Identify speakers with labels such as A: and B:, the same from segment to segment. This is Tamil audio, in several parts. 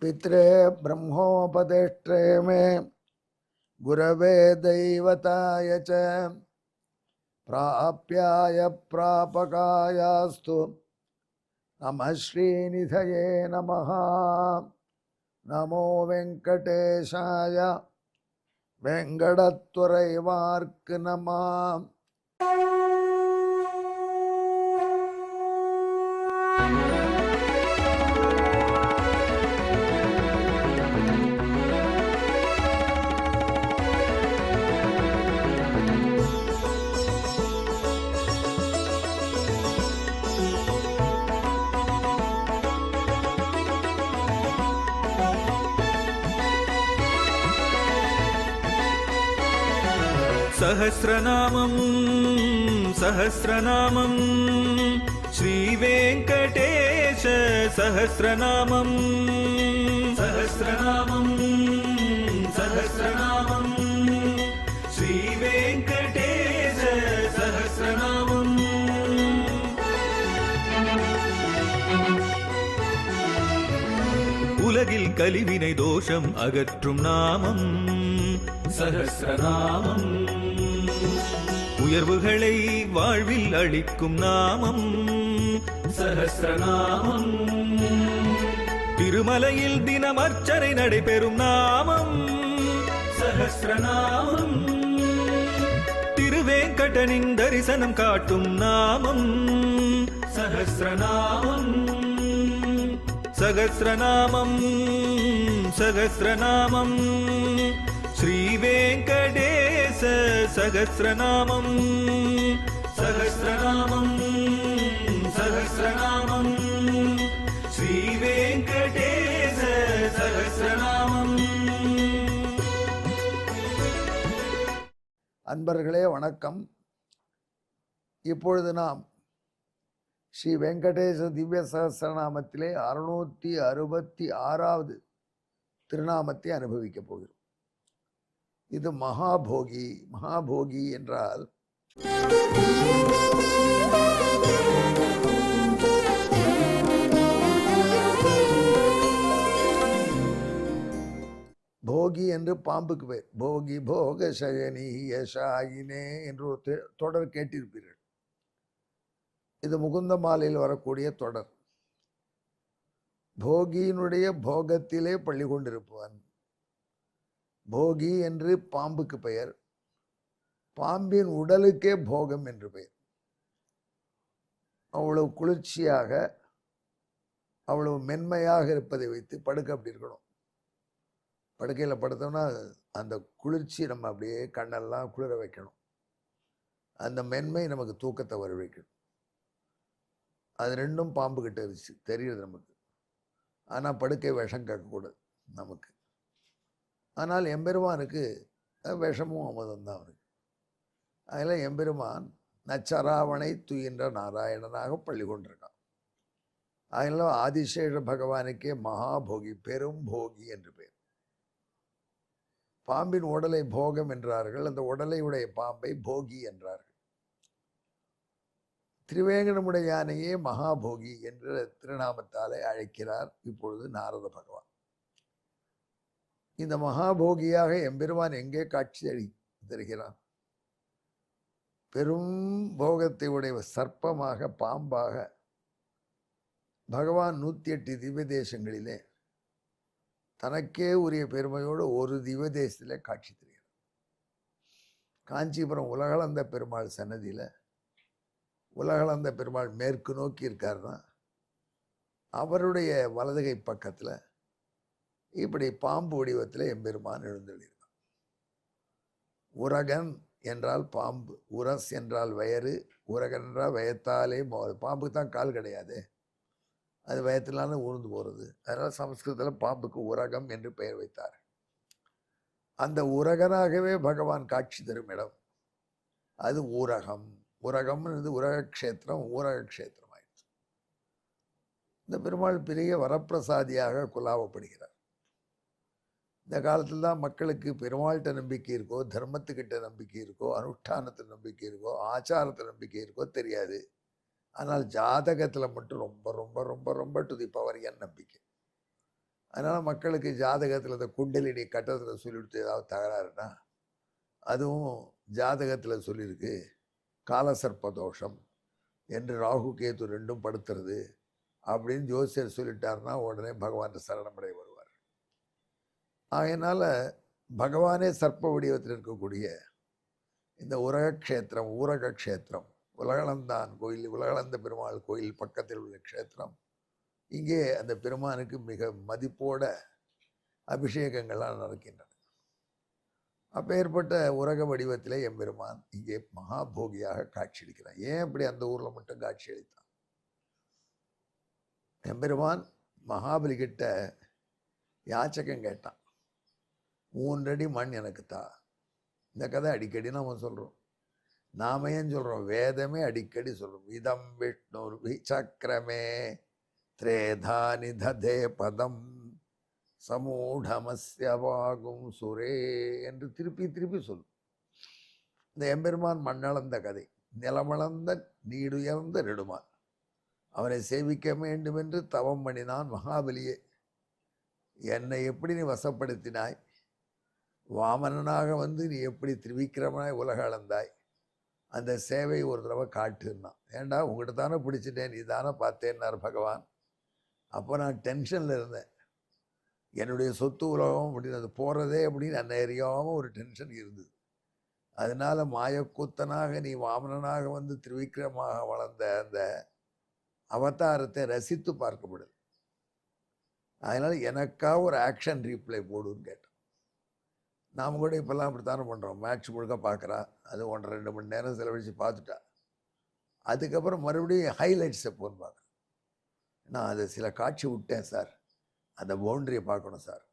A: पित्रे ब्रह्मोपदेष्ट्रे मे गुरवे दैवताय च प्राप्याय प्रापकायास्तु नमः श्रीनिधये नमः। नमो वेंकटेशाय वेंकटत्वरैवार्क नमः।
B: सहस्रनामं सहस्रनामं श्रीवेंकटेश सहस्रनामं सहस्रनामं सहस्रनामं श्रीवेंकटेश सहस्रनामं। உலகில் கலிவினை தோஷம் அகற்றும் நாமம் சஹஸ்ரநாமம். உயர்வுகளை வாழ்வில் அளிக்கும் நாமம் சஹஸ்ரநாமம். திருமலையில் தினம் அர்ச்சனை நடைபெறும் நாமம் சஹஸ்ரநாமம். திருவேங்கடனின் தரிசனம் காட்டும் நாமம் சஹஸ்ரநாமம். சகஸ்ரநாமம் சகஸ்ரநாமம் श्रीवेंकटेश सहस्रनामं सहस्रनामं सहस्रनामं श्रीवेंकटेश सहस्रनामं।
A: அன்பர்களே வணக்கம். இப்பொழுது நாம் ஸ்ரீ வெங்கடேச திவ்ய சகஸ்ரநாமத்திலே 666வது திருநாமத்தை அனுபவிக்க போகிறோம். இது மகாபோகி. மகாபோகி என்றால் போகி என்று பாம்புக்கு பேர். போகி போக சயனி யசாயினே என்று ஒரு தொடர் கேட்டிருப்பீர்கள். இது முகுந்த மாலையில் வரக்கூடிய தொடர். போகியினுடைய போகத்திலே பள்ளி கொண்டிருப்பவன் போகி என்று பாம்புக்கு பெயர். பாம்பின் உடலுக்கே போகம் என்று பெயர். அவ்வளவு குளிர்ச்சியாக அவ்வளவு மென்மையாக இருப்பதை வைத்து படுக்க அப்படி இருக்கணும். படுக்கையில் படுத்தோம்னா அந்த குளிர்ச்சி நம்ம அப்படியே கண்ணெல்லாம் குளிர வைக்கணும். அந்த மென்மை நமக்கு தூக்கத்தை வர வைக்கணும். அது ரெண்டும் பாம்பு கிட்ட இருந்துச்சு தெரியுது நமக்கு. ஆனால் படுக்கை விஷம் கேட்கக்கூடாது நமக்கு. ஆனால் எம்பெருமானுக்கு விஷமும் அமுதம் தான் அவனுக்கு. அதில் எம்பெருமான் நச்சராவணை துயின்ற நாராயணனாக பள்ளி கொண்டிருக்கான். அதில் ஆதிசேஷ பகவானுக்கே மகாபோகி பெரும் போகி என்று பெயர். பாம்பின் உடலை போகம் என்றார்கள். அந்த உடலை உடைய பாம்பை போகி என்றார்கள். திருவேங்கடமுடைய யானையே மகாபோகி என்ற திருநாமத்தாலே அழைக்கிறார் இப்பொழுது நாரத பகவான். இந்த மகாபோகியாக எம்பெருமான் எங்கே காட்சி தருகிறான்? பெரும் போகத்தை உடைய சர்ப்பமாக பாம்பாக பகவான் 108 திவ்ய தேசங்களிலே தனக்கே உரிய பெருமையோடு ஒரு திவ்ய தேசத்திலே காட்சி தருகிறார். காஞ்சிபுரம் உலகளந்த பெருமாள் சன்னதியில் உலகளந்த பெருமாள் மேற்கு நோக்கி இருக்காருன்னா அவருடைய வலதுகை பக்கத்தில் இப்படி பாம்பு வடிவத்தில் எம்பெருமான் எழுந்தொழியிருக்கான். உரகன் என்றால் பாம்பு, உரஸ் என்றால் வயறு, உரகன் என்றால் வயத்தாலே பாம்புக்கு தான் கால் கிடையாது, அது வயத்திலான ஊர்ந்து போகிறது. அதனால் சமஸ்கிருதத்தில் பாம்புக்கு உரகம் என்று பெயர் வைத்தார். அந்த உரகனாகவே பகவான் காட்சி தரும் இடம் அது ஊரகம். உரகம்னு உரகக்ஷேத்திரம், ஊரகக்ஷேத்திரம் ஆயிடுச்சு. இந்த பெருமாள் பெரிய வரப்பிரசாதியாக குலாவப்படுகிறார். இந்த காலத்தில் தான் மக்களுக்கு பெருமாள்கிட்ட நம்பிக்கை இருக்கோ, தர்மத்துக்கிட்ட நம்பிக்கை இருக்கோ, அனுஷ்டானத்தில் நம்பிக்கை இருக்கோ, ஆச்சாரத்தில் நம்பிக்கை இருக்கோ தெரியாது. ஆனால் ஜாதகத்தில் மட்டும் ரொம்ப ரொம்ப ரொம்ப ரொம்ப டு தி பவர் என் நம்பிக்கை. அதனால் மக்களுக்கு ஜாதகத்தில் இந்த குண்டலினி கட்டத்தில் சொல்லிவிட்டு ஏதாவது தகராறுனா அதுவும் ஜாதகத்தில் சொல்லியிருக்கு. காலசர்ப்ப தோஷம் என்று ராகு கேது ரெண்டும் படுத்துறது அப்படின்னு ஜோசியர் சொல்லிட்டாருன்னா உடனே பகவான் சரணமடை வருவார். அதனால் பகவானே சர்ப்ப வடிவத்தில் இருக்கக்கூடிய இந்த உரகக்ஷேத்திரம், ஊரக க்ஷேத்திரம், உலகளந்தான் கோயில், உலகளந்த பெருமாள் கோயில் பக்கத்தில் உள்ள க்ஷேத்திரம். இங்கே அந்த பெருமானுக்கு மிக மதிப்போட அபிஷேகங்கள்லாம் நடக்கின்றன. அப்பேற்பட்ட உரக வடிவத்திலே எம்பெருமான் இங்கே மகாபோகியாக காட்சியளிக்கிறான். ஏன் இப்படி அந்த ஊரில் மட்டும் காட்சி அளித்தான்? எம்பெருமான் மகாபலி கிட்ட யாச்சகம் கேட்டான். 3 அடி மண் எனக்கு தா. இந்த கதை அடிக்கடி நம்ம சொல்கிறோம். நாம ஏன் சொல்கிறோம்? வேதமே அடிக்கடி சொல்கிறோம். இதம் விஷ்ணுர் விசக்ரமே திரேதா நிததே பதம் சமூடமஸ்யவாகும் சுரே என்று திருப்பி திருப்பி சொல்லும். இந்த எம்பெருமான் மண்ணளந்த கதை, நிலமளந்த நீடுயர்ந்த நெடுமான். அவனை சேவிக்க வேண்டும் என்று தவம் பண்ணினான் மகாபலியே. என்னை எப்படி நீ வசப்படுத்தினாய்? வாமனனாக வந்து நீ எப்படி திரிவிக்கிரமனாய் உலக அளந்தாய்? அந்த சேவை ஒரு தடவை காட்டுன்னா. ஏண்டா உங்கள்கிட்ட தானே பிடிச்சிட்டேன், நீ தானே பார்த்தேன்னார் பகவான். அப்போ நான் டென்ஷனில் இருந்தேன். என்னுடைய சொத்து உலகம் அப்படின்னு அது போகிறதே அப்படின்னு அந்த அறியாமல் ஒரு டென்ஷன் இருந்தது. அதனால் மாயக்கூத்தனாக நீ வாமனனாக வந்து திரிவிக்ரமாக வளர்ந்த அந்த அவதாரத்தை ரசித்து பார்க்கப்படுது. அதனால் எனக்காக ஒரு ஆக்ஷன் ரீப்ளை போடுன்னு கேட்டேன். நாம் கூட இப்போல்லாம் அப்படித்தானே பண்ணுறோம். மேட்ச் முழுக்க பார்க்குறா, அது 1.5-2 மணி நேரம் செலவழித்து பார்த்துட்டா. அதுக்கப்புறம் மறுபடியும் ஹைலைட்ஸை போன்னு பார்க்குறேன். நான் அதை சில காட்சி விட்டேன் சார், அந்த பவுண்டரியை பார்க்கணும் சார்.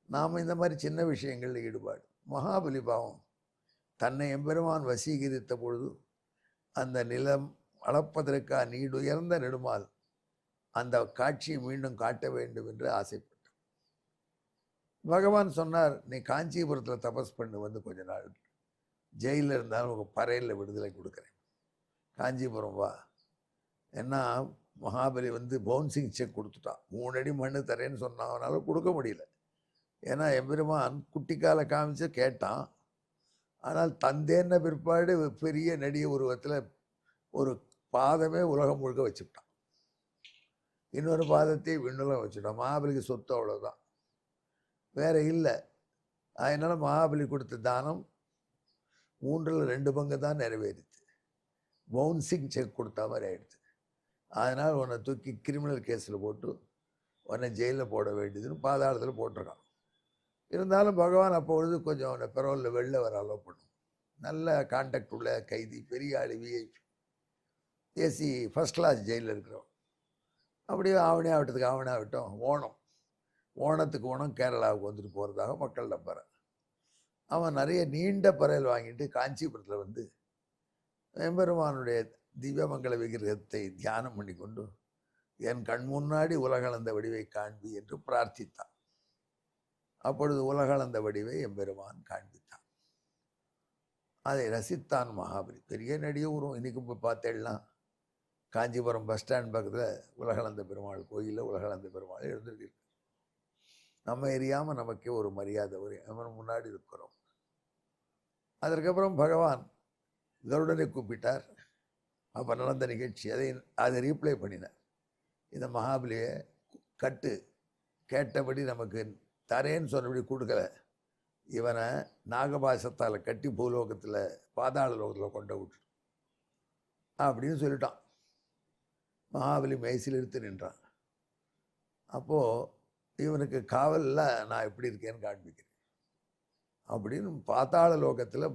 A: நாம் இந்த மாதிரி சின்ன விஷயங்களில் ஈடுபாடு. மகாபலி பாவம் தன்னை எம்பெருமான் வசீகரித்த பொழுது அந்த நிலம் அளப்பதற்காக நீடுயர்ந்த நெடுமால் அந்த காட்சியை மீண்டும் காட்ட வேண்டும் என்று ஆசைப்பட்டார். பகவான் சொன்னார், நீ காஞ்சிபுரத்தில் தபஸ் பண்ணு, வந்து கொஞ்ச நாள் ஜெயிலில் இருந்தாலும் உங்கள் பறையில் விடுதலை கொடுக்குறேன், காஞ்சிபுரம் வா. ஏன்னா மகாபலி வந்து பவுன்சிங் செக் கொடுத்துட்டான். 3 அடி மண்ணு தரேன்னு சொன்னாங்கனால கொடுக்க முடியல. ஏன்னா எம்பெருமான் குட்டிக்கால காமிச்சு கேட்டான். ஆனால் தந்தேன்ன பிற்பாடு பெரிய நெடிய உருவத்தில் ஒரு பாதமே உலகம் முழுக்க வச்சுட்டான், இன்னொரு பாதத்தை விண்ணுலம் வச்சுட்டான். மகாபலிக்கு சொத்து அவ்வளோதான், வேற இல்லை. அதனால் மகாபலி கொடுத்த தானம் 3/2 பங்கு தான் நிறைவேறிச்சு. பவுன்சிங் செக் கொடுத்த மாதிரி ஆயிடுச்சு. அதனால் உன்னை தூக்கி கிரிமினல் கேஸில் போட்டு உன்னை ஜெயிலில் போட வேண்டியதுன்னு பாதாளத்தில் போட்டிருக்கான். இருந்தாலும் பகவான் அப்பொழுது கொஞ்சம் அவனை பெரோலில் வெளில வர அலோவ் பண்ணும். நல்ல கான்டாக்ட் உள்ள கைதி, பெரிய ஆளு, விஐபி, ஏசி ஃபஸ்ட் கிளாஸ் ஜெயிலில் இருக்கிறோம். அப்படியே ஆவணி ஆகட்டத்துக்கு ஆவணி ஆகட்டும், ஓணத்துக்கு ஓணம் கேரளாவுக்கு வந்துட்டு போகிறதாக மக்கள் நம்புறேன். அவன் நிறைய நீண்ட பறையல் வாங்கிட்டு காஞ்சிபுரத்தில் வந்து எம்பெருமானுடைய திவ்யமங்கல விக்கிரகத்தை தியானம் பண்ணி கொண்டு என் கண் முன்னாடி உலகளந்த வடிவை காண்பி என்று பிரார்த்தித்தான். அப்பொழுது உலகளந்த வடிவை எம்பெருமான் காண்பித்தான். அதை ரசித்தான் மகாபலி. பெரிய நடிகை ஊரும் இன்றைக்கும் போய் பார்த்தேன்னா காஞ்சிபுரம் பஸ் ஸ்டாண்ட் பக்கத்தில் உலகளந்த பெருமாள் கோயிலில் உலகளந்த பெருமாள் எழுந்திருக்கு. நம்ம எரியாமல் நமக்கே ஒரு மரியாதை, ஒரு அவன் முன்னாடி இருக்கிறோம். அதற்கப்புறம் பகவான் கருடனை கூப்பிட்டார். அப்போ நடந்த நிகழ்ச்சி அதை ரீப்ளை பண்ணினார். இந்த மகாபலியை கேட்டபடி நமக்கு தரேன்னு சொன்னபடி கொடுக்கல, இவனை நாகபாசத்தால் கட்டி பூலோகத்தில் பாதாள லோகத்தில் கொண்டு விட்டு அப்படின்னு சொல்லிட்டான். மகாபலி மெய்சில் எடுத்து நின்றான். அப்போது இவனுக்கு காவலில் நான் எப்படி இருக்கேன்னு காண்பிக்கிறேன் அப்படின்னு பாதாள லோகத்தில்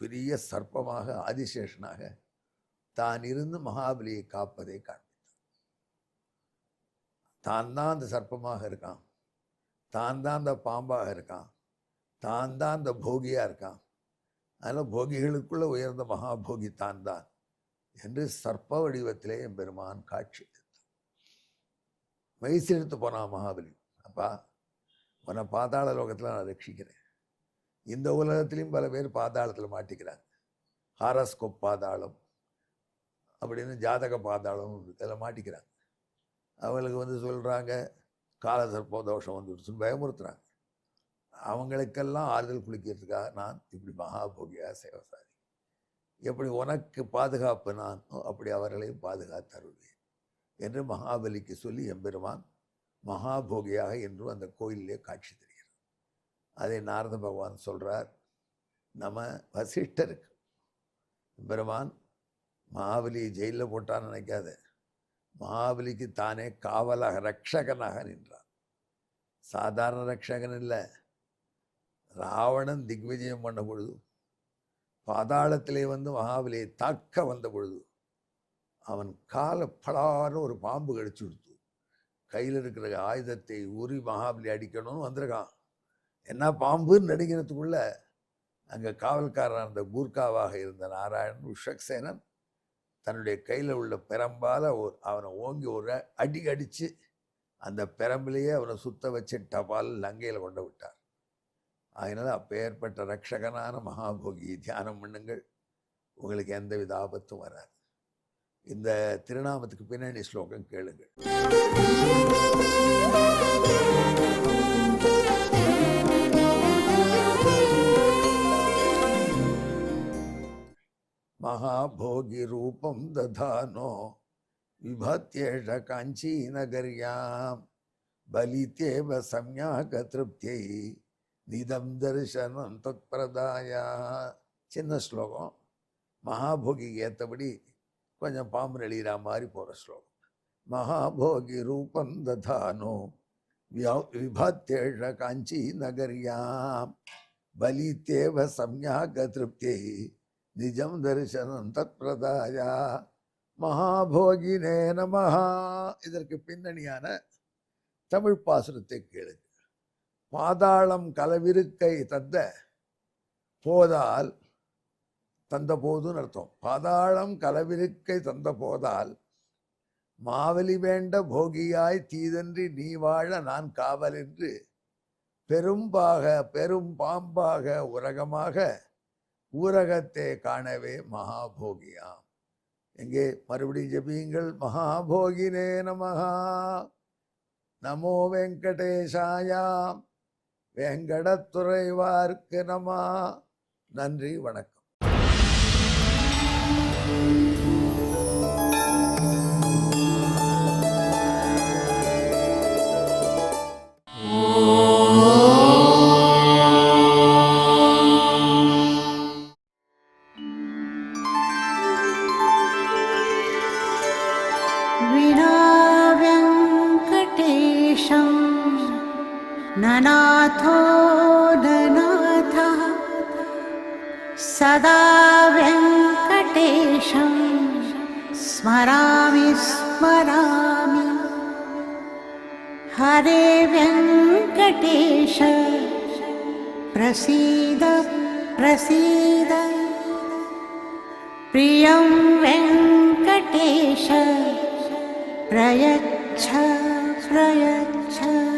A: பெரிய சர்ப்பமாக ஆதிசேஷனாக தான் இருந்து மகாபலியை காப்பதை காண்பித்தான். தான் தான் அந்த சர்ப்பமாக இருக்கான், தான் தான் அந்த பாம்பாக இருக்கான், தான் தான் அந்த போகியாக இருக்கான். அதனால் போகிகளுக்குள்ள உயர்ந்த மகாபோகி தான் தான் என்று சர்ப்ப வடிவத்திலே என் பெருமான் காட்சி அளித்தான். மெய்சிலிருத்து போனான் மகாபலி. அப்பா, உன்னை பாதாள லோகத்தில் நான் ரட்சிக்கிறேன். இந்த உலகத்திலையும் பல பேர் பாதாளத்தில் மாட்டிக்கிறாங்க. ஹாரஸ்கோப் பாதாளம் அப்படின்னு ஜாதக பாதாளம் இதில் மாட்டிக்கிறாங்க. அவங்களுக்கு வந்து சொல்கிறாங்க, காலசர்ப்ப தோஷம் வந்துடுச்சுன்னு பயமுறுத்துறாங்க. அவங்களுக்கெல்லாம் ஆறுதல் குளிக்கிறதுக்காக நான் இப்படி மகாபோகியாக சேவை சாதி. எப்படி உனக்கு பாதுகாப்பு நான் அப்படி அவர்களையும் பாதுகாத்தருள்வேன் என்று மகாபலிக்கு சொல்லி எம்பெருமான் மகாபோகியாக என்றும் அந்த கோயிலே காட்சி தருகிறார். அதை நாரத பகவான் சொல்றார். நம்ம வசிஷ்டருக்கு எம்பெருமான் மகாபலியை ஜெயிலில் போட்டான்னு நினைக்காத, மகாபலிக்கு தானே காவலாக ரட்சகனாக நின்றான். சாதாரண ரட்சகன் இல்லை. ராவணன் திக்விஜயம் பண்ண பொழுது பாதாளத்திலே வந்து மகாபலியை தாக்க வந்த பொழுது அவன் காலை பலான்னு ஒரு பாம்பு கடிச்சு கொடுத்து கையில் இருக்கிற ஆயுதத்தை உரி மகாபலி அடிக்கணும்னு வந்திருக்கான். என்ன பாம்புன்னு நடிக்கிறதுக்குள்ள அங்கே காவல்காரன் அந்த கூர்காவாக இருந்த நாராயணன் விஷக்சேனன் தன்னுடைய கையில் உள்ள பெரம்பால் அவனை ஓங்கி ஒரு அடி அடித்து அந்த பெரம்பிலேயே அவனை சுத்த வச்சு டபால் லங்கையில் கொண்டு விட்டார். அதனால் அப்பேற்பட்ட ரட்சகனான மகாபோகி தியானம் பண்ணுங்கள், உங்களுக்கு எந்தவித ஆபத்தும் வராது. இந்த திருநாமத்துக்கு பின்னணி ஸ்லோகம் கேளுங்கள். மகாபோகி ரூபம் ததானோ விபத்யேஷ காஞ்சி நகர்யாம் பலித்யேவ சம்யாக திருப்தியை நிதம் தரிசனம் தத்பிரதாயா. சின்ன ஸ்லோகம், மகாபோகிக்கு ஏற்றபடி கொஞ்சம் பாம்பு நெளிகிற மாதிரி போகிற ஸ்லோகம். மகாபோகி ரூபம் ததானோ விபத்யேஷ காஞ்சி நகர்யாம் பலித்யேவ சம்யாக திருப்தியை நிஜம் தரிசனம் தத்பிரதாயா. மகாபோகினே நமஹா. இதற்கு பின்னணியான தமிழ் பாசுரத்தை கேளுங்க. பாதாளம் கலவிருக்கை தந்த போதால், தந்த போதுன்னு அர்த்தம். பாதாளம் கலவிருக்கை தந்த போதால் மாவலி வேண்ட போகியாய் தீதன்றி நீ வாழ நான் காவல் என்று பெரும் பாம்பாக உரகமாக ஊரகத்தை காணவே மகாபோகியாம். எங்கே மறுபடியும் ஜபியுங்கள். மகாபோகினே நமஹா. நமோ வெங்கடேசாயாம். வெங்கடத்துறைவார்க்கு நம. நன்றி, வணக்கம்.
C: ननाथो ननाथः सदा वेङ्कटेशं स्मरामि स्मरामि. हरे वेङ्कटेश प्रसीद प्रसीद. प्रियं वेङ्कटेश प्रयच्छ प्रयच्छ.